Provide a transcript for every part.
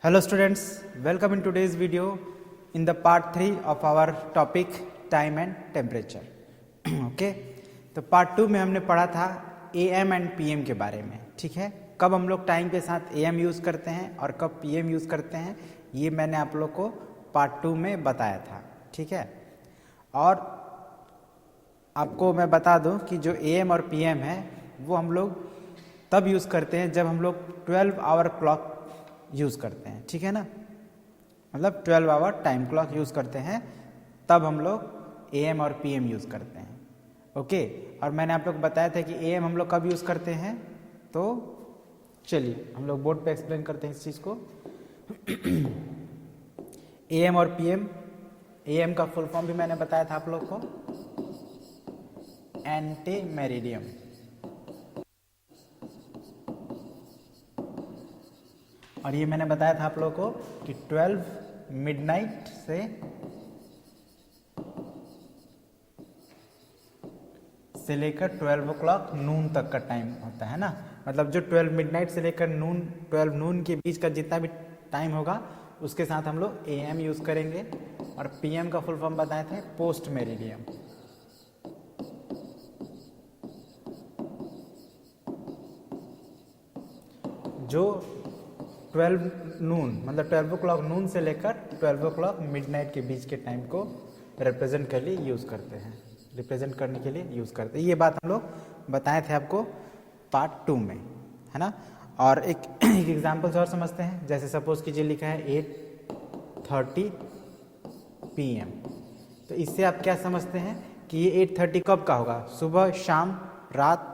Hello students, welcome in today's video in the part 3 of our topic time and temperature. Okay, तो part 2 में हमने पढ़ा था AM and PM के बारे में. ठीक है, कब हम लोग टाइम के साथ AM यूज़ करते हैं और कब PM यूज़ करते हैं, ये मैंने आप लोग को पार्ट 2 में बताया था. ठीक है, और आपको मैं बता दूं कि जो AM और PM है वो हम लोग तब यूज़ करते हैं जब हम लोग 12 आवर क्लॉक यूज़ करते हैं. ठीक है ना, मतलब 12 आवर टाइम क्लॉक यूज़ करते हैं तब हम लोग AM और PM यूज़ करते हैं. ओके, और मैंने आप लोग बताया था कि AM हम लोग कब यूज़ करते हैं, तो चलिए हम लोग बोर्ड पे एक्सप्लेन करते हैं इस चीज़ को. AM और PM, AM का फुल फॉर्म भी मैंने बताया था आप लोग को, एंटी मेरिडियम. और ये मैंने बताया था आप लोगों को कि 12 मिडनाइट से लेकर 12 o'clock नून तक का टाइम होता है ना. मतलब जो 12 मिडनाइट से लेकर 12 नून के बीच का जितना भी टाइम होगा उसके साथ हम लोग AM यूज़ करेंगे. और PM का फुल फॉर्म बताए थे पोस्ट मेरिडियम. जो 12 नून मतलब 12 o'clock नून से लेकर 12 o'clock मिडनाइट के बीच के टाइम को रिप्रेजेंट के लिए यूज़ करते हैं, रिप्रेजेंट करने के लिए यूज़ करते हैं. ये बात हम लोग बताए थे आपको पार्ट 2 में, है ना. और एक एग्जाम्पल्स और समझते हैं. जैसे सपोज कीजिए लिखा है 8:30 PM. तो इससे आप क्या समझते हैं कि ये 8:30 कब का होगा, सुबह, शाम, रात.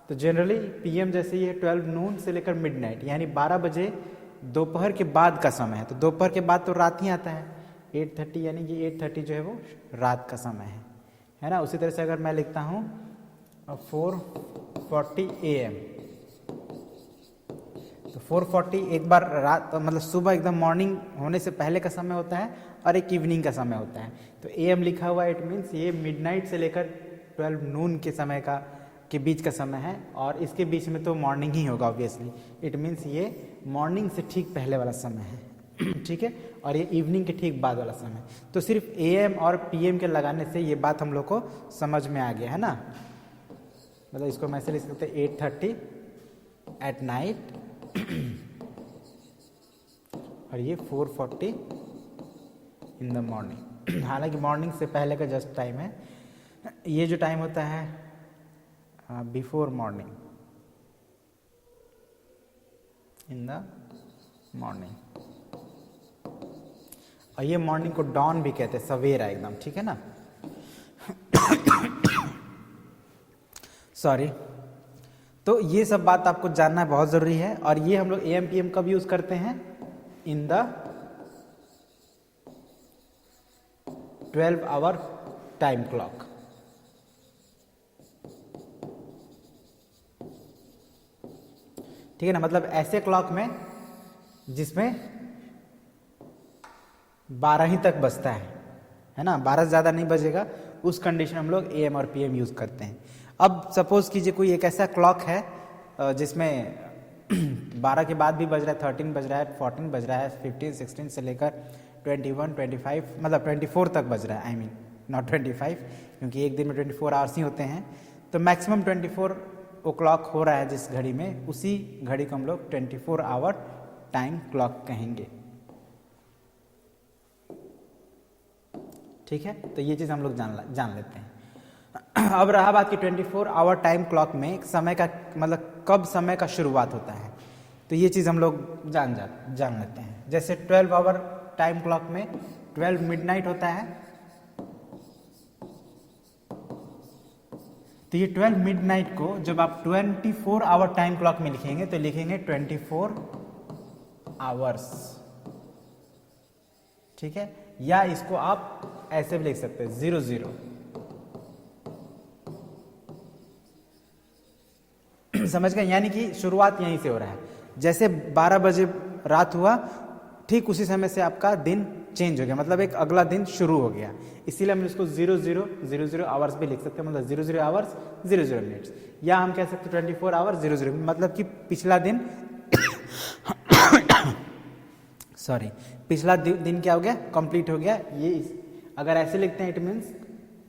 तो जनरली PM जैसे ये 12 नून से लेकर मिडनाइट यानी 12 बजे दोपहर के बाद का समय है. तो दोपहर के बाद तो रात ही आता है. 8:30 यानी कि 8:30 जो है वो रात का समय है ना. उसी तरह से अगर मैं लिखता हूँ 4:40 AM, तो 4:40 एक बार रात मतलब सुबह एकदम मॉर्निंग होने से पहले का समय होता है और एक इवनिंग का समय होता है. तो AM लिखा हुआ है, इट मीन्स ये मिडनाइट से लेकर 12 नून के समय का के बीच का समय है. और इसके बीच में तो मॉर्निंग ही होगा ऑब्वियसली. इट मीन्स ये मॉर्निंग से ठीक पहले वाला समय है. ठीक है, और ये इवनिंग के ठीक बाद वाला समय. तो सिर्फ AM और PM के लगाने से ये बात हम लोग को समझ में आ गया है ना. मतलब इसको मैं ऐसे लिख सकते हैं 8:30 एट नाइट और ये 4:40 इन द मॉर्निंग. हालांकि मॉर्निंग से पहले का जस्ट टाइम है. ये जो टाइम होता है before morning, in the morning. और ये मॉर्निंग को डॉन भी कहते हैं, सवेरा एकदम. ठीक है ना, सॉरी. तो ये सब बात आपको जानना बहुत जरूरी है. और ये हम लोग AM PM कब यूज करते हैं, in the 12 hour time clock. ठीक है ना, मतलब ऐसे क्लॉक में जिसमें 12 ही तक बजता है ना, 12 से ज़्यादा नहीं बजेगा, उस कंडीशन हम लोग AM और PM यूज़ करते हैं. अब सपोज कीजिए कोई एक ऐसा क्लॉक है जिसमें 12 के बाद भी बज रहा है, 13 बज रहा है, 14 बज रहा है, 15 16 से लेकर 21 25 मतलब 24 तक बज रहा है. आई मीन नॉट 25, क्योंकि एक दिन में 24 आवर्स ही होते हैं. तो मैक्सिमम 24 o'clock हो रहा है जिस घड़ी में, उसी घड़ी को हम लोग 24 आवर टाइम क्लॉक कहेंगे. ठीक है, तो ये चीज़ हम लोग जान लेते हैं. अब रहा बात कि 24 आवर टाइम क्लॉक में समय का मतलब कब समय का शुरुआत होता है, तो ये चीज़ हम लोग जान लेते हैं. जैसे 12 आवर टाइम क्लॉक में 12 मिडनाइट होता है. तो ये 12 मिडनाइट को जब आप 24 आवर टाइम क्लॉक में लिखेंगे तो लिखेंगे 24 आवर्स. ठीक है, या इसको आप ऐसे भी लिख सकते हैं 00. समझ गए, यानी कि शुरुआत यहीं से हो रहा है. जैसे 12 बजे रात हुआ, ठीक उसी समय से आपका दिन चेंज हो गया, मतलब एक अगला दिन शुरू हो गया. इसीलिए हम इसको 00 आवर्स भी लिख सकते हैं, मतलब 00 आवर्स 00 मिनट्स. या हम कह सकते हैं 24 आवर्स 00, मतलब कि पिछला दिन सॉरी, पिछला दिन क्या हो गया, कंप्लीट हो गया। ये अगर ऐसे लिखते हैं it means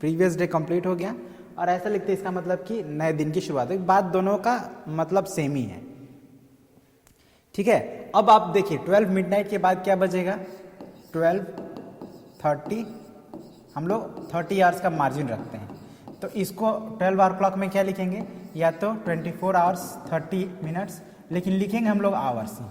previous day complete हो गया, और ऐसा लिखते हैं इसका मतलब कि नए दिन की शुरुआत। बात दोनों का मतलब सेम ही है, ठीक है। अब आप देखिए 12 मिडनाइट के बाद क्या बजेगा, 12:30। हम लोग 30 आवर्स का मार्जिन रखते हैं, तो इसको 12 आवर क्लॉक में क्या लिखेंगे, या तो 24 आवर्स 30 मिनट्स, लेकिन लिखेंगे हम लोग आवर्स ही,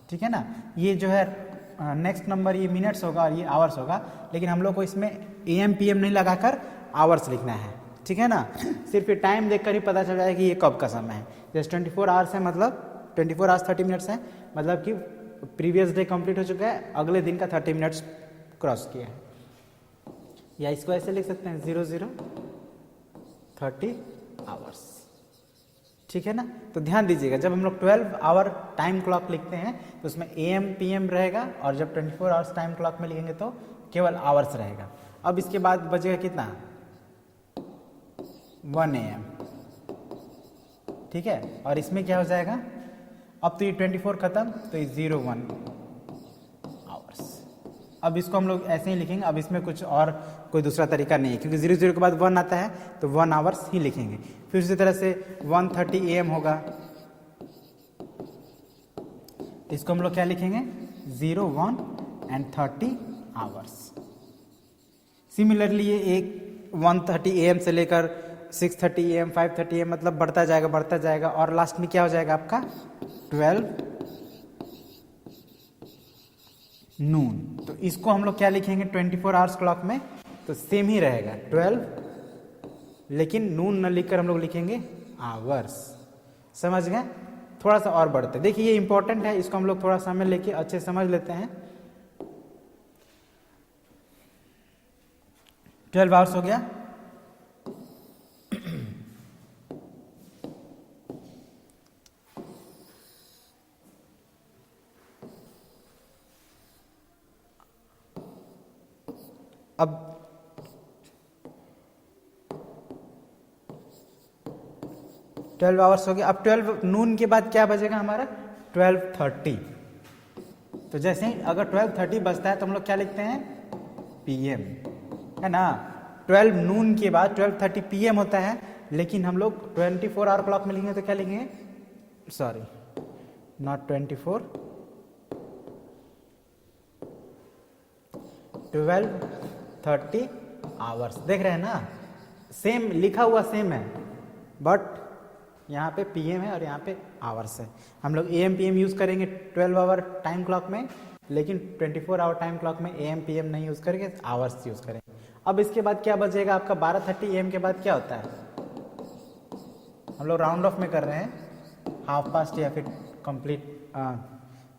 ठीक है ना। ये जो है नेक्स्ट नंबर ये मिनट्स होगा और ये आवर्स होगा, लेकिन हम लोग को इसमें AM PM नहीं लगाकर आवर्स लिखना है, ठीक है ना। सिर्फ ये टाइम देखकर ही पता चल जाएगा कि ये कब का समय है। जैसे 24 आवर्स है मतलब 24 आवर्स 30 मिनट्स है, मतलब कि प्रीवियस डे कंप्लीट हो चुका है, अगले दिन का 30 मिनट्स क्रॉस किया है। या इसको ऐसे लिख सकते हैं 00:30 आवर्स, ठीक है ना। तो ध्यान दीजिएगा, जब हम लोग 12 आवर टाइम क्लॉक लिखते हैं तो उसमें AM PM रहेगा, और जब 24 आवर्स टाइम क्लॉक में लिखेंगे तो केवल आवर्स रहेगा। अब इसके बाद बचेगा कितना, 1 AM, ठीक है। और इसमें क्या हो जाएगा, अब तो ये 24 खत्म, तो ये 01 आवर्स। अब इसको हम लोग ऐसे ही लिखेंगे, अब इसमें कुछ और कोई दूसरा तरीका नहीं है, क्योंकि 00 के बाद 1 आता है तो 1 आवर्स ही लिखेंगे। फिर उसी तरह से 1:30 AM होगा, इसको हम लोग क्या लिखेंगे, 01 and 30 आवर्स। सिमिलरली ये एक 1:30 AM से लेकर 6:30 AM 5:30 AM मतलब बढ़ता जाएगा, और लास्ट में क्या हो जाएगा आपका 12 नून। तो इसको हम लोग क्या लिखेंगे 24 आवर्स क्लॉक में, तो सेम ही रहेगा 12, लेकिन नून न लिखकर हम लोग लिखेंगे आवर्स। समझ गए, थोड़ा सा और बढ़ते, देखिए ये इंपॉर्टेंट है, इसको हम लोग थोड़ा समय लेके अच्छे समझ लेते हैं। 12 आवर्स हो गया, अब 12 आवर्स हो गया। अब 12 नून के बाद क्या बजेगा हमारा 12:30। तो जैसे ही अगर 12:30 बजता है तो हम लोग क्या लिखते हैं PM, है ना। 12 नून के बाद 12:30 PM होता है, लेकिन हम लोग 24 आवर क्लॉक में लिखेंगे तो क्या लिखेंगे, सॉरी नॉट 24, 12:30 आवर्स। देख रहे हैं ना, सेम लिखा हुआ सेम है, बट यहाँ पे PM है और यहाँ पे आवर्स है। हम लोग AM PM यूज़ करेंगे 12 आवर टाइम क्लॉक में, लेकिन 24 आवर टाइम क्लॉक में AM PM नहीं यूज़ करेंगे, आवर्स यूज़ करेंगे। अब इसके बाद क्या बचेगा आपका 12:30 AM के बाद क्या होता है, हम लोग राउंड ऑफ में कर रहे हैं, हाफ पास्ट या फिर कंप्लीट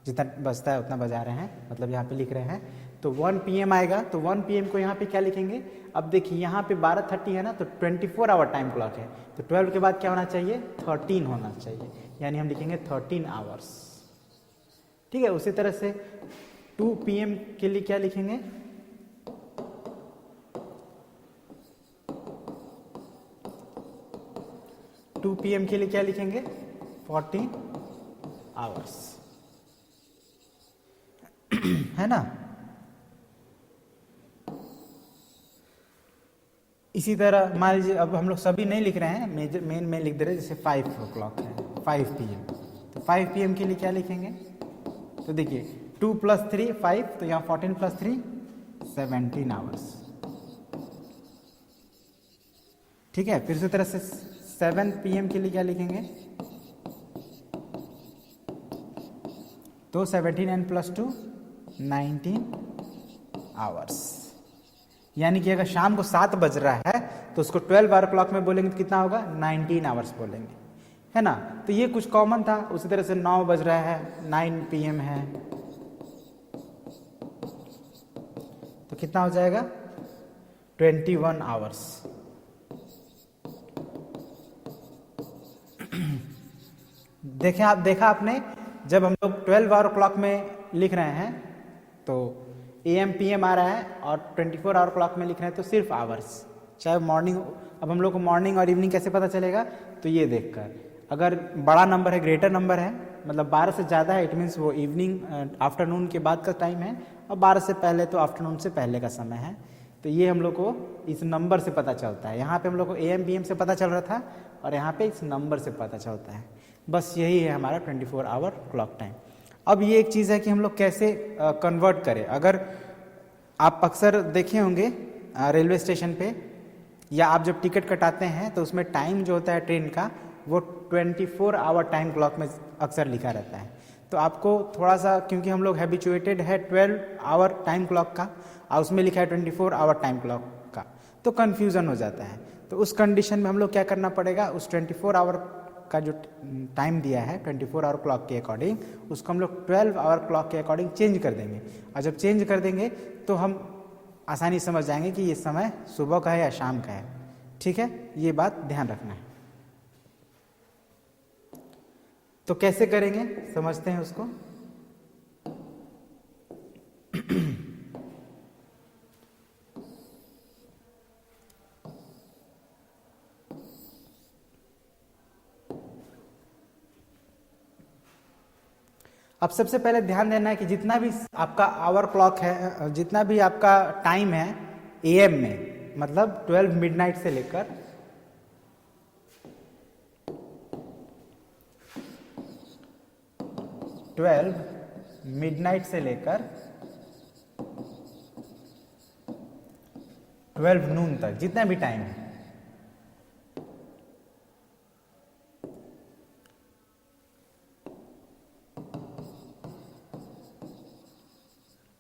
जितना बचता है उतना बजा रहे हैं, मतलब यहाँ पे लिख रहे हैं। तो 1 PM आएगा, तो 1 PM को यहाँ पे क्या लिखेंगे, अब देखिए यहाँ पे 12:30 है ना, तो 24 आवर टाइम क्लॉक है, तो 12 के बाद क्या होना चाहिए 13 होना चाहिए, यानी हम लिखेंगे 13 आवर्स, ठीक है। उसी तरह से 2 PM के लिए क्या लिखेंगे, टू PM के लिए क्या लिखेंगे 14 आवर्स, है ना। इसी तरह मान लीजिए अब हम लोग सभी नहीं लिख रहे हैं, मेन में लिख दे रहे हैं, जैसे 5 o'clock है 5 PM, तो 5 PM के लिए क्या लिखेंगे, तो देखिए 2 + 3 5, तो यहाँ 14 + 3 17 आवर्स, ठीक है। फिर इसी तरह से 7 PM के लिए क्या लिखेंगे, तो 17 and +2 19 आवर्स, यानी कि अगर शाम को 7 बज रहा है तो उसको 12 आवर क्लॉक में बोलेंगे तो कितना होगा 19 आवर्स बोलेंगे, है ना। तो ये कुछ कॉमन था। उसी तरह से 9 बज रहा है 9 PM है, तो कितना हो जाएगा 21 आवर्स। देखा आपने, जब हम लोग 12 आवर क्लॉक में लिख रहे हैं तो AM PM आ रहा है, और 24 आवर क्लॉक में लिख रहे हैं तो सिर्फ आवर्स, चाहे मॉर्निंग। अब हम लोग को मॉर्निंग और इवनिंग कैसे पता चलेगा, तो ये देखकर, अगर बड़ा नंबर है ग्रेटर नंबर है मतलब 12 से ज़्यादा है, इट मीन्स वो इवनिंग आफ्टरनून के बाद का टाइम है, और 12 से पहले तो आफ्टरनून से पहले का समय है। तो ये हम लोग को इस नंबर से पता चलता है। यहाँ पे हम लोग को AM PM से पता चल रहा था, और यहाँ पे इस नंबर से पता चलता है। बस यही है हमारा 24 आवर क्लॉक टाइम। अब ये एक चीज़ है कि हम लोग कैसे कन्वर्ट करें। अगर आप अक्सर देखे होंगे रेलवे स्टेशन पे, या आप जब टिकट कटाते हैं तो उसमें टाइम जो होता है ट्रेन का, वो 24 आवर टाइम क्लॉक में अक्सर लिखा रहता है। तो आपको थोड़ा सा, क्योंकि हम लोग हैबिचुएटेड है 12 आवर टाइम क्लॉक का, और उसमें लिखा है 24 आवर टाइम क्लॉक का, तो कन्फ्यूज़न हो जाता है। तो उस कंडीशन में हम लोग क्या करना पड़ेगा, उस 24 आवर का जो टाइम दिया है 24 आवर क्लॉक के अकॉर्डिंग, उसको हम लोग 12 आवर क्लॉक के अकॉर्डिंग चेंज कर देंगे। और जब चेंज कर देंगे तो हम आसानी समझ जाएंगे कि ये समय सुबह का है या शाम का है। ठीक है, ये बात ध्यान रखना है। तो कैसे करेंगे समझते हैं उसको। अब सबसे पहले ध्यान देना है कि जितना भी आपका आवर क्लॉक है, जितना भी आपका टाइम है AM में, मतलब 12 मिडनाइट से लेकर 12 मिडनाइट से लेकर 12 नून तक जितना भी टाइम है,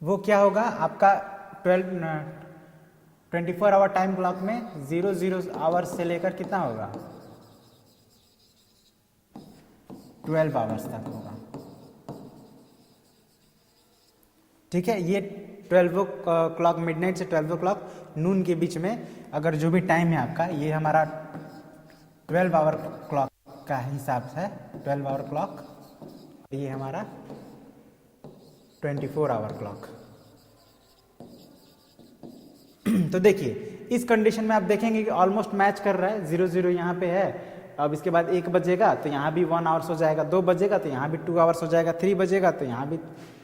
वो क्या होगा आपका 24 आवर टाइम क्लॉक में 00 आवर्स से लेकर कितना होगा 12 आवर्स तक होगा। ठीक है, ये 12 क्लॉक मिडनाइट से 12 क्लॉक नून के बीच में अगर जो भी टाइम है आपका, ये हमारा 12 आवर क्लॉक का हिसाब है, 12 आवर क्लॉक, ये हमारा 24 आवर क्लॉक। तो देखिए इस कंडीशन में आप देखेंगे कि ऑलमोस्ट मैच कर रहा है, 00 यहाँ पे है। अब इसके बाद 1 बजेगा तो यहाँ भी 1 आवर्स हो जाएगा, 2 बजेगा तो यहाँ भी 2 आवर्स हो जाएगा, 3 बजेगा तो यहाँ भी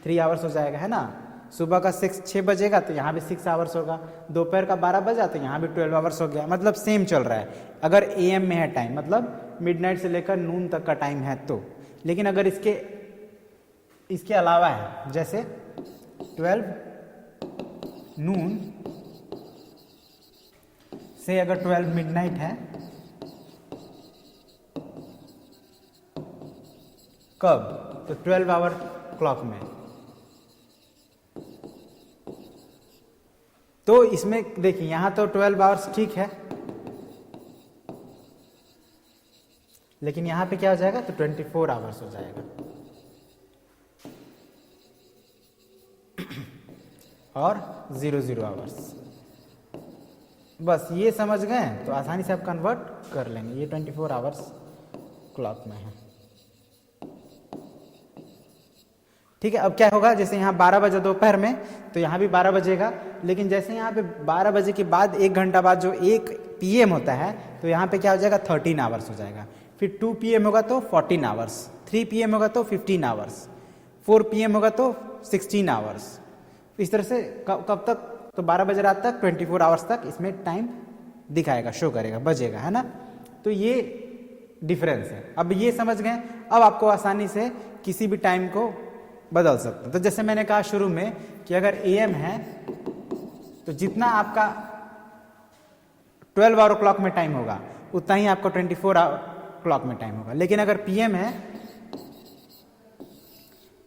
3 आवर्स हो जाएगा, है ना। सुबह का 6 बजेगा तो यहाँ भी 6 आवर्स होगा, दोपहर का 12 बजा तो यहाँ भी 12 आवर्स हो गया। मतलब सेम चल रहा है अगर AM में है टाइम, मतलब मिडनाइट से लेकर नून तक का टाइम है तो। लेकिन अगर इसके अलावा है, जैसे 12 नून से अगर 12 मिडनाइट है, कब, तो 12 आवर क्लॉक में। तो इसमें देखिए यहां तो 12 आवर्स ठीक है, लेकिन यहां पे क्या हो जाएगा, तो 24 आवर्स हो जाएगा। और 00 आवर्स। बस ये समझ गए तो आसानी से आप कन्वर्ट कर लेंगे। ये 24 आवर्स क्लॉक में है। ठीक है, अब क्या होगा, जैसे यहाँ 12 बजे दोपहर में, तो यहाँ भी 12 बजेगा, लेकिन जैसे यहाँ पे 12 बजे के बाद 1 घंटा बाद जो 1 PM होता है, तो यहाँ पे क्या हो जाएगा, 13 आवर्स हो जाएगा। फिर 2 PM होगा तो 14 आवर्स, 3 PM होगा तो 15 आवर्स, 4 PM होगा तो 16 आवर्स। इस तरह से कब तक, तो 12 बजे रात तक 24 आवर्स तक इसमें टाइम दिखाएगा, शो करेगा, बजेगा, है ना। तो ये डिफरेंस है। अब ये समझ गए, अब आपको आसानी से किसी भी टाइम को बदल सकते हैं। तो जैसे मैंने कहा शुरू में कि अगर AM है तो जितना आपका 12 आवर क्लॉक में टाइम होगा उतना ही आपका 24 आवर क्लॉक में टाइम होगा। लेकिन अगर PM है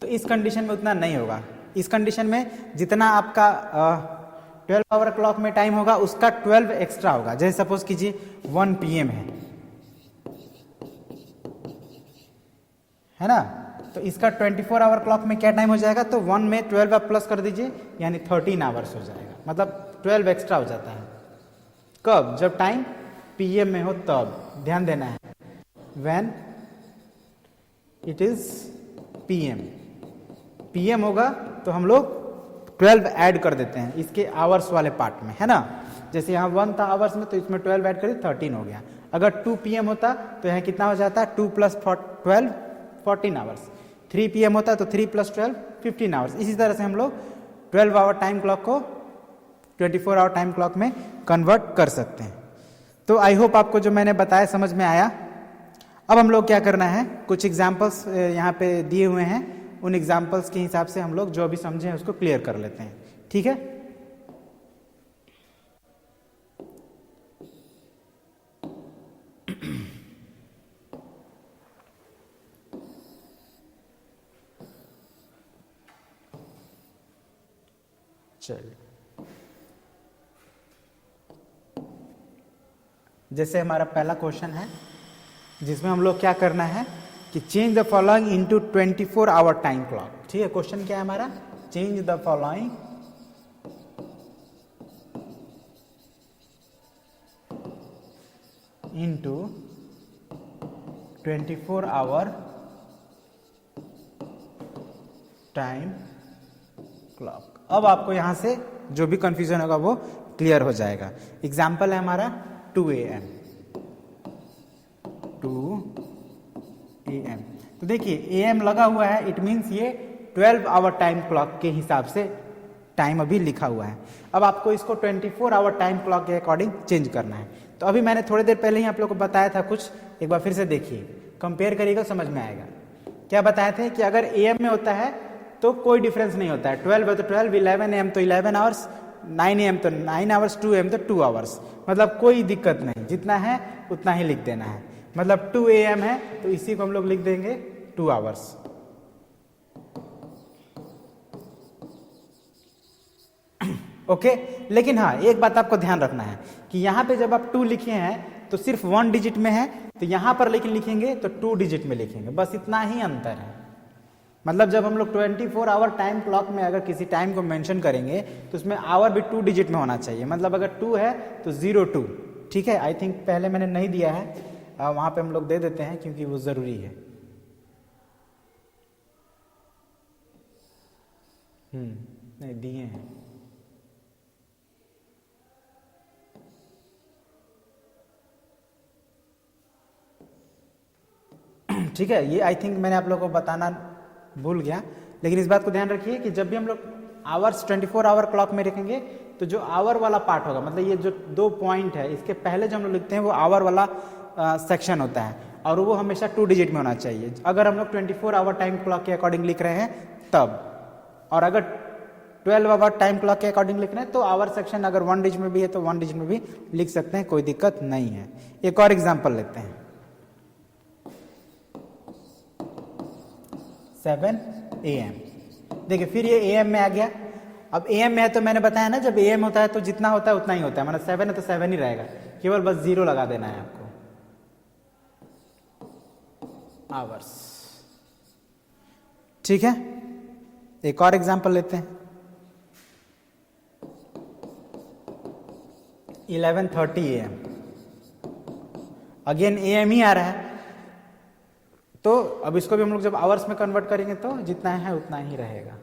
तो इस कंडीशन में उतना नहीं होगा। इस कंडीशन में जितना आपका 12 आवर क्लॉक में टाइम होगा उसका 12 एक्स्ट्रा होगा। जैसे सपोज कीजिए 1 PM है ना, तो इसका 24 आवर क्लॉक में क्या टाइम हो जाएगा, तो 1 में 12 आप प्लस कर दीजिए, यानी 13 आवर्स हो जाएगा, मतलब 12 एक्स्ट्रा हो जाता है। कब, जब टाइम PM में हो तब। ध्यान देना है, व्हेन इट इज PM होगा तो हम लोग 12 ऐड कर देते हैं इसके आवर्स वाले पार्ट में, है ना। जैसे यहाँ 1 था आवर्स में, तो इसमें 12 ऐड करिए, 13 हो गया। अगर 2 PM होता तो यहाँ कितना हो जाता, 2 + 12 14 आवर्स। 3 PM होता है तो 3 + 12 15 आवर्स। इसी तरह से हम लोग 12 आवर टाइम क्लॉक को 24 आवर टाइम क्लॉक में कन्वर्ट कर सकते हैं। तो आई होप आपको जो मैंने बताया समझ में आया। अब हम लोग क्या करना है, कुछ एग्जाम्पल्स यहाँ पे दिए हुए हैं, उन एग्जाम्पल्स के हिसाब से हम लोग जो भी समझे हैं उसको क्लियर कर लेते हैं। ठीक है, चलिए। जैसे हमारा पहला क्वेश्चन है जिसमें हम लोग क्या करना है कि change the following into 24 hour time clock. ठीक है, क्वेश्चन क्या है हमारा, change the following into 24 hour time clock. अब आपको यहां से जो भी कंफ्यूजन होगा वो क्लियर हो जाएगा। एग्जाम्पल है हमारा 2 AM। 2 AM तो देखिए AM लगा हुआ है, इट मीन्स ये 12 आवर टाइम क्लॉक के हिसाब से टाइम अभी लिखा हुआ है। अब आपको इसको 24 आवर टाइम क्लॉक के अकॉर्डिंग चेंज करना है। तो अभी मैंने थोड़ी देर पहले ही आप लोगों को बताया था कुछ, एक बार फिर से देखिए, कंपेयर करिएगा, समझ में आएगा। क्या बताए थे कि अगर AM में होता है तो कोई डिफरेंस नहीं होता है, 12 है तो 12, 11 AM तो 11 आवर्स, 9 AM तो 9 आवर्स, 2 AM तो 2 आवर्स, मतलब कोई दिक्कत नहीं, जितना है उतना ही लिख देना है। मतलब 2 AM है तो इसी को हम लोग लिख देंगे 2 आवर्स। ओके, लेकिन हाँ एक बात आपको ध्यान रखना है कि यहाँ पे जब आप 2 लिखे हैं तो सिर्फ 1 डिजिट में है, तो यहाँ पर लेकिन लिखेंगे तो 2 डिजिट में लिखेंगे, बस इतना ही अंतर है। मतलब जब हम लोग 24 आवर टाइम क्लॉक में अगर किसी टाइम को मेंशन करेंगे तो उसमें आवर भी 2 डिजिट में होना चाहिए। मतलब अगर 2 है तो 02। ठीक है, आई थिंक पहले मैंने नहीं दिया है, वहां पे हम लोग दे देते हैं क्योंकि वो जरूरी है। नहीं दिए हैं। ठीक है, ये आई थिंक मैंने आप लोगों को बताना भूल गया, लेकिन इस बात को ध्यान रखिए कि जब भी हम लोग आवर्स 24 आवर क्लॉक में रखेंगे तो जो आवर वाला पार्ट होगा, मतलब ये जो 2 पॉइंट है इसके पहले जो हम लोग लिखते हैं वो आवर वाला सेक्शन होता है और वो हमेशा 2 डिजिट में होना चाहिए। अगर हम लोग 24 आवर टाइम क्लॉक के अकॉर्डिंग लिख रहे हैं तब, और अगर 12 आवर टाइम क्लॉक के अकॉर्डिंग लिख रहे हैं तो आवर सेक्शन अगर 1 डिजिट में भी है तो 1 डिजिट में भी लिख सकते हैं, कोई दिक्कत नहीं है। एक और एग्जाम्पल लेते हैं, 7 AM। देखिए फिर ये AM में आ गया। अब AM में है तो मैंने बताया ना जब AM होता है तो जितना होता है उतना ही होता है, मतलब 7 है तो 7 ही रहेगा, केवल बस 0 लगा देना है आपको। आवर्स, ठीक है। एक और एग्जांपल लेते हैं, 11:30 AM। अगेन AM ही आ रहा है, तो अब इसको भी हम लोग जब आवर्स में कन्वर्ट करेंगे तो जितना है उतना ही रहेगा।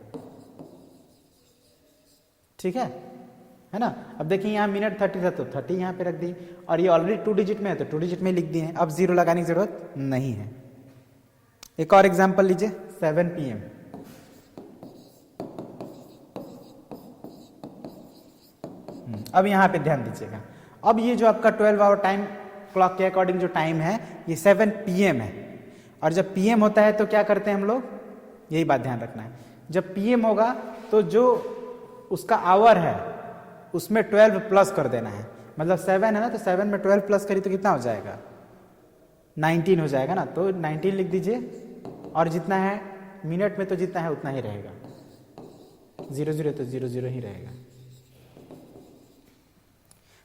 ठीक है ना। अब देखिए यहाँ मिनट 30 था तो 30 यहाँ पे रख दी, और ये ऑलरेडी 2 डिजिट में है तो 2 डिजिट में लिख दिए हैं, अब 0 लगाने की जरूरत नहीं है। एक और एग्जांपल लीजिए, 7 PM। अब यहाँ पे ध्यान दीजिएगा, अब ये जो आपका 12 आवर टाइम क्लॉक के अकॉर्डिंग जो टाइम है ये 7 PM है, और जब PM होता है तो क्या करते हैं हम लोग, यही बात ध्यान रखना है। जब PM होगा तो जो उसका आवर है उसमें 12 प्लस कर देना है, मतलब 7 है ना तो 7 में 12 प्लस करी तो कितना हो जाएगा, 19 हो जाएगा ना, तो 19 लिख दीजिए, और जितना है मिनट में तो जितना है उतना ही रहेगा, 00 तो 00 ही रहेगा।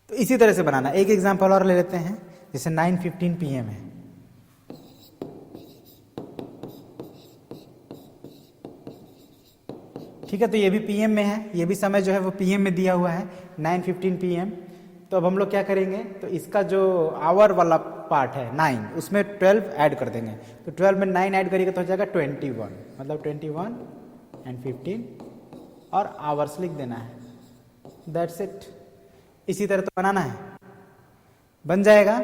तो इसी तरह से बनाना। एक एग्जांपल और ले लेते हैं, जैसे 9:15 PM है। ठीक है, तो ये भी PM में है, ये भी समय जो है वो PM में दिया हुआ है, 9:15 PM। तो अब हम लोग क्या करेंगे, तो इसका जो आवर वाला पार्ट है 9, उसमें 12 ऐड कर देंगे, तो 12 में 9 ऐड करिएगा तो हो जाएगा 21, मतलब 21 एंड 15 और आवर्स लिख देना है, दैट्स इट। इसी तरह तो बनाना है, बन जाएगा।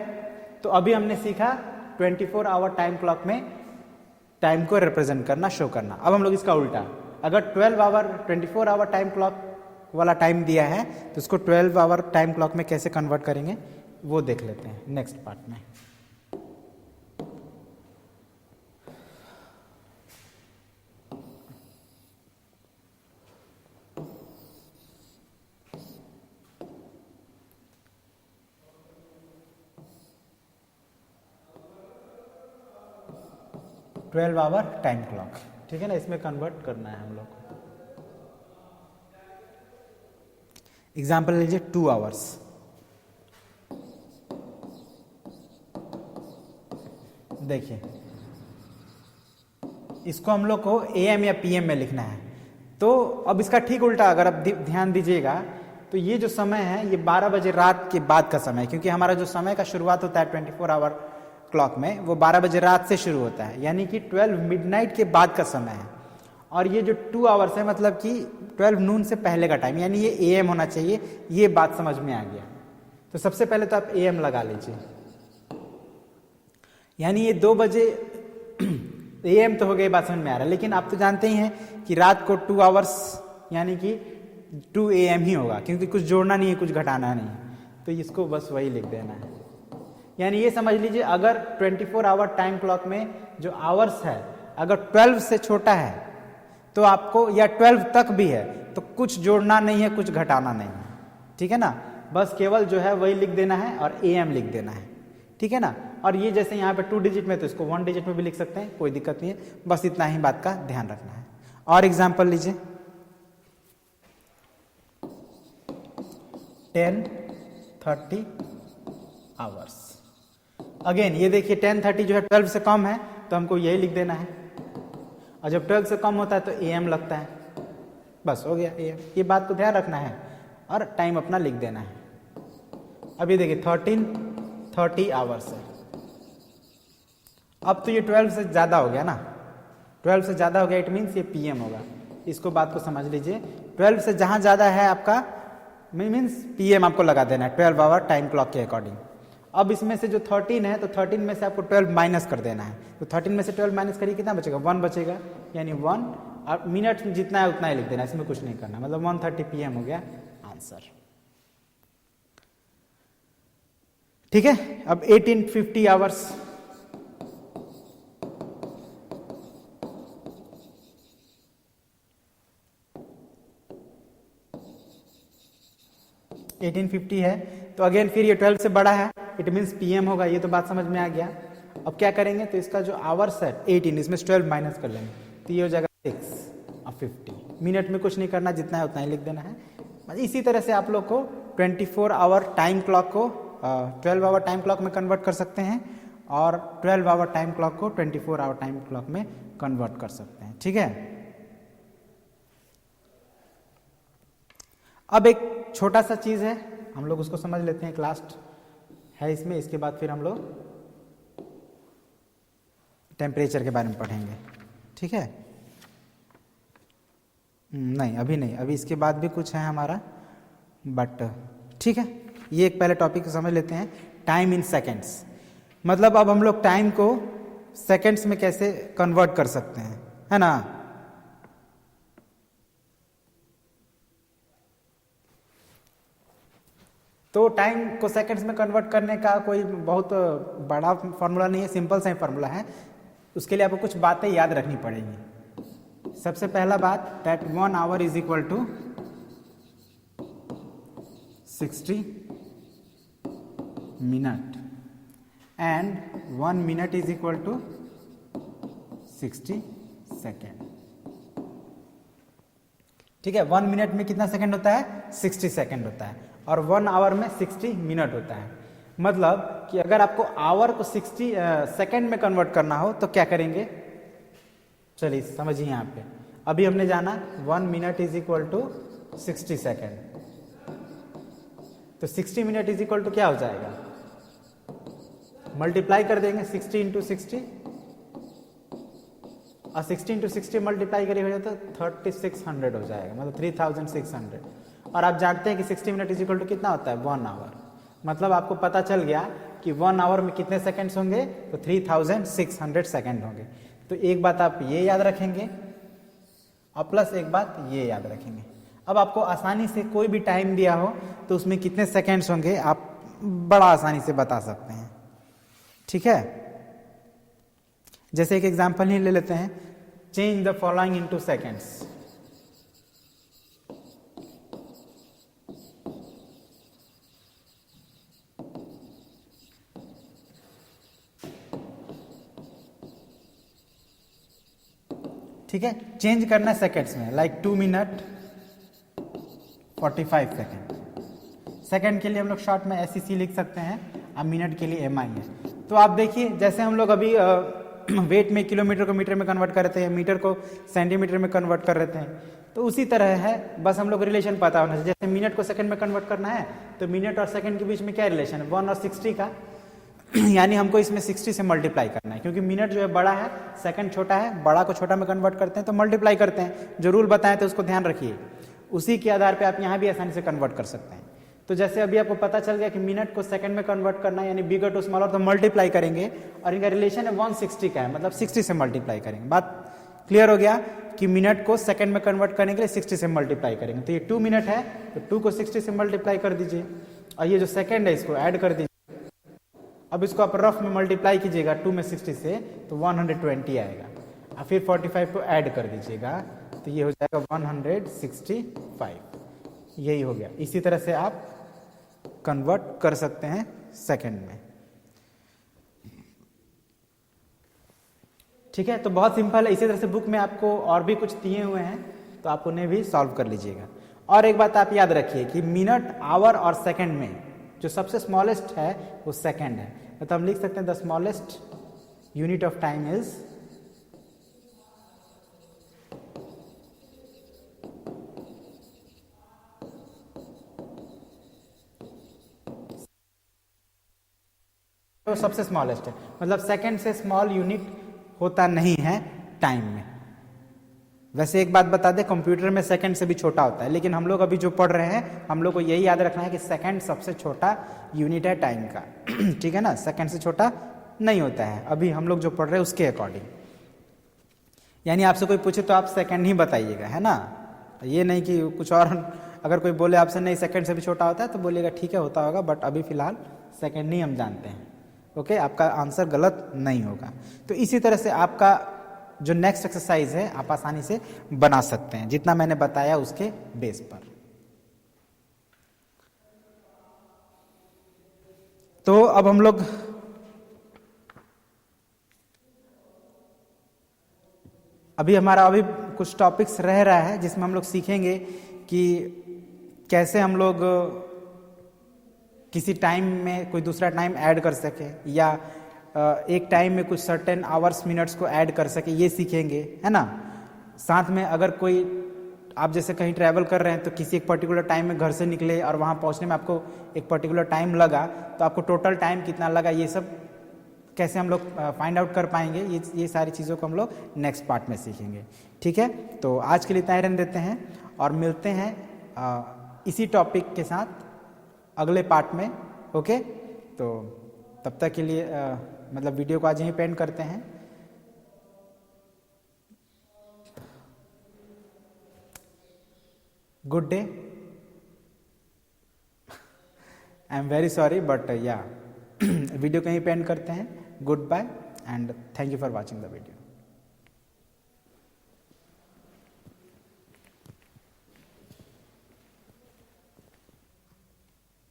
तो अभी हमने सीखा 24 आवर टाइम क्लॉक में टाइम को रिप्रेजेंट करना, शो करना। अब हम लोग इसका उल्टा, अगर 12 आवर 24 आवर टाइम क्लॉक वाला टाइम दिया है तो उसको 12 आवर टाइम क्लॉक में कैसे कन्वर्ट करेंगे वो देख लेते हैं नेक्स्ट पार्ट में। ट्वेल्व आवर टाइम क्लॉक, ठीक है ना, इसमें कन्वर्ट करना है हम लोग को। एग्जाम्पल लीजिए 2 आवर्स। देखिए इसको हम लोग को AM या PM में लिखना है। तो अब इसका ठीक उल्टा अगर आप ध्यान दीजिएगा तो ये जो समय है ये 12 बजे रात के बाद का समय है, क्योंकि हमारा जो समय का शुरुआत होता है 24 आवर क्लॉक में वो 12 बजे रात से शुरू होता है, यानी कि 12 मिडनाइट के बाद का समय है। और ये जो 2 आवर्स है मतलब कि 12 नून से पहले का टाइम, यानी ये AM होना चाहिए। ये बात समझ में आ गया। तो सबसे पहले तो आप AM लगा लीजिए, यानी ये 2 बजे AM तो हो गई, बात समझ में आ रहा है। लेकिन आप तो जानते ही हैं कि रात को 2 आवर्स यानी कि 2 AM ही होगा, क्योंकि कुछ जोड़ना नहीं है, कुछ घटाना नहीं है। तो इसको बस वही लिख देना है। यानी ये समझ लीजिए अगर 24 आवर टाइम क्लॉक में जो आवर्स है अगर 12 से छोटा है तो आपको, या 12 तक भी है तो कुछ जोड़ना नहीं है, कुछ घटाना नहीं है, ठीक है ना। बस केवल जो है वही लिख देना है और AM लिख देना है, ठीक है ना। और ये जैसे यहाँ पे 2 डिजिट में तो इसको 1 डिजिट में भी लिख सकते हैं, कोई दिक्कत नहीं है। बस इतना ही बात का ध्यान रखना है। और एग्जाम्पल लीजिए 10:30 आवर्स। अगेन ये देखिए 10:30 जो है 12 से कम है तो हमको यही लिख देना है, और जब 12 से कम होता है तो AM लगता है। बस हो गया AM। ये बात को ध्यान रखना है और टाइम अपना लिख देना है। अब ये देखिए 13:30 आवर्स है। अब तो ये 12 से ज़्यादा हो गया ना, 12 से ज़्यादा हो गया, इट मीन्स ये PM होगा। इसको बात को समझ लीजिए, 12 से जहाँ ज़्यादा है आपका मीन्स PM आपको लगा देना है 12 आवर टाइम क्लॉक के अकॉर्डिंग। अब इसमें से जो 13 है तो 13 में से आपको 12 माइनस कर देना है। तो 13 में से 12 माइनस करिए, कितना बचेगा? 1 बचेगा, यानी 1। और मिनट जितना है उतना ही लिख देना, इसमें कुछ नहीं करना, मतलब 1:30 PM हो गया आंसर, ठीक है। अब 1850 आवर्स। है तो अगेन फिर ये 12 से बड़ा है, इट मीन्स PM होगा। ये तो बात समझ में आ गया। अब क्या करेंगे तो इसका जो आवर्स है 18, इसमें 12 माइनस कर लेंगे तो ये हो जाएगा 6 और 50। मिनट में कुछ नहीं करना, जितना है उतना ही लिख देना है। इसी तरह से आप लोग को 24 आवर टाइम क्लॉक को 12 आवर टाइम क्लॉक में कन्वर्ट कर सकते हैं, और 12 आवर टाइम क्लॉक को 24 आवर टाइम क्लॉक में कन्वर्ट कर सकते हैं, ठीक है। अब एक छोटा सा चीज है, हम लोग उसको समझ लेते हैं, क्लास है इसमें। इसके बाद फिर हम लोग टेम्परेचर के बारे में पढ़ेंगे, ठीक है। नहीं अभी नहीं, अभी इसके बाद भी कुछ है हमारा, बट ठीक है। ये एक पहले टॉपिक समझ लेते हैं, टाइम इन सेकेंड्स। मतलब अब हम लोग टाइम को सेकेंड्स में कैसे कन्वर्ट कर सकते हैं, है ना। तो टाइम को सेकंड्स में कन्वर्ट करने का कोई बहुत बड़ा फार्मूला नहीं है, सिंपल सा ही फार्मूला है। उसके लिए आपको कुछ बातें याद रखनी पड़ेंगी। सबसे पहला बात, that 1 hour is equal to 60 minute and 1 minute is equal to 60 second, ठीक है। 1 मिनट में कितना सेकंड होता है? 60 सेकंड होता है, और 1 आवर में 60 मिनट होता है। मतलब कि अगर आपको आवर को 60 सेकंड में कन्वर्ट करना हो तो क्या करेंगे, चलिए समझिए। यहाँ पे अभी हमने जाना 1 minute is equal to 60 second, तो 60 मिनट इज इक्वल टू क्या हो जाएगा? मल्टीप्लाई कर देंगे 60 इंटू 60, और 60 इंटू 60 मल्टीप्लाई करिए हो जाता है 3600 हो जाएगा, मतलब 3600। और आप जानते हैं कि 60 मिनट इज इक्वल टू कितना होता है? 1 आवर। मतलब आपको पता चल गया कि 1 आवर में कितने सेकंड्स होंगे, तो 3600 सेकंड होंगे। तो एक बात आप ये याद रखेंगे और प्लस एक बात ये याद रखेंगे। अब आपको आसानी से कोई भी टाइम दिया हो तो उसमें कितने सेकेंड्स होंगे आप बड़ा आसानी से बता सकते हैं, ठीक है। जैसे एक एग्जांपल ही ले लेते हैं, change the following into seconds. ठीक है, चेंज करना सेकेंड्स में, लाइक 2 मिनट 45 सेकेंड। सेकेंड के लिए हम लोग शॉर्ट में SEC लिख सकते हैं, अब मिनट के लिए MI है। तो आप देखिए जैसे हम लोग अभी वेट में किलोमीटर को मीटर में कन्वर्ट कर रहे हैं, मीटर को सेंटीमीटर में कन्वर्ट कर रहे हैं, तो उसी तरह है, बस हम लोग रिलेशन पता होना चाहिए। जैसे मिनट को सेकंड में कन्वर्ट करना है तो मिनट और सेकंड के बीच में क्या रिलेशन है, 1 और 60 का यानी हमको इसमें 60 से मल्टीप्लाई करना है, क्योंकि मिनट जो है बड़ा है, सेकंड छोटा है, बड़ा को छोटा में कन्वर्ट करते हैं तो मल्टीप्लाई करते हैं। जो रूल बताएं तो उसको ध्यान रखिए, उसी के आधार पे आप यहाँ भी आसानी से कन्वर्ट कर सकते हैं। तो जैसे अभी आपको पता चल गया कि मिनट को सेकंड में कन्वर्ट करना है, यानी बिगर टू स्मॉलर, तो मल्टीप्लाई करेंगे और इनका रिलेशन है 160 का है, मतलब 60 से मल्टीप्लाई करेंगे। बात क्लियर हो गया कि मिनट को सेकंड में कन्वर्ट करने के लिए 60 से मल्टीप्लाई करेंगे। तो ये 2 मिनट है तो 2 को 60 से मल्टीप्लाई कर दीजिए और ये जो सेकंड है इसको ऐड कर दीजिए। अब इसको आप रफ में मल्टीप्लाई कीजिएगा 2 में 60 से तो 120 आएगा और फिर 45 को ऐड कर दीजिएगा तो ये हो जाएगा 165। यही हो गया। इसी तरह से आप कन्वर्ट कर सकते हैं सेकंड में, ठीक है। तो बहुत सिंपल है। इसी तरह से बुक में आपको और भी कुछ दिए हुए हैं तो आप उन्हें भी सॉल्व कर लीजिएगा। और एक बात आप याद रखिए कि मिनट, आवर और सेकंड में जो सबसे स्मॉलेस्ट है वो सेकंड है, तो हम लिख सकते हैं the smallest unit of time is तो सबसे स्मॉलेस्ट है, मतलब सेकंड से स्मॉल यूनिट होता नहीं है टाइम में। वैसे एक बात बता दें, कंप्यूटर में सेकंड से भी छोटा होता है, लेकिन हम लोग अभी जो पढ़ रहे हैं हम लोग को यही याद रखना है कि सेकंड सबसे छोटा यूनिट है टाइम का ठीक है ना, सेकंड से छोटा नहीं होता है अभी हम लोग जो पढ़ रहे हैं उसके अकॉर्डिंग। यानी आपसे कोई पूछे तो आप सेकंड ही बताइएगा, है ना, ये नहीं कि कुछ और। अगर कोई बोले आपसे नहीं सेकंड से भी छोटा होता है तो बोलिएगा ठीक है होता होगा, बट अभी फिलहाल सेकंड नहीं हम जानते हैं। ओके, आपका आंसर गलत नहीं होगा। तो इसी तरह से आपका जो नेक्स्ट एक्सरसाइज है आप आसानी से बना सकते हैं जितना मैंने बताया उसके बेस पर। तो अब हम लोग अभी कुछ टॉपिक्स रह रहा है जिसमें हम लोग सीखेंगे कि कैसे हम लोग किसी टाइम में कोई दूसरा टाइम ऐड कर सके या एक टाइम में कुछ सर्टेन आवर्स मिनट्स को ऐड कर सके, ये सीखेंगे, है ना। साथ में अगर कोई आप जैसे कहीं ट्रैवल कर रहे हैं तो किसी एक पर्टिकुलर टाइम में घर से निकले और वहाँ पहुँचने में आपको एक पर्टिकुलर टाइम लगा, तो आपको टोटल टाइम कितना लगा ये सब कैसे हम लोग फाइंड आउट कर पाएंगे, ये सारी चीज़ों को हम लोग नेक्स्ट पार्ट में सीखेंगे, ठीक है। तो आज के लिए इतना ही रहने देते हैं और मिलते हैं इसी टॉपिक के साथ अगले पार्ट में। ओके, तो तब तक के लिए मतलब वीडियो को आज यहीं पेंड करते हैं। Good day. I am very sorry but या वीडियो कहीं पेंड करते हैं। Goodbye and thank you for watching the video.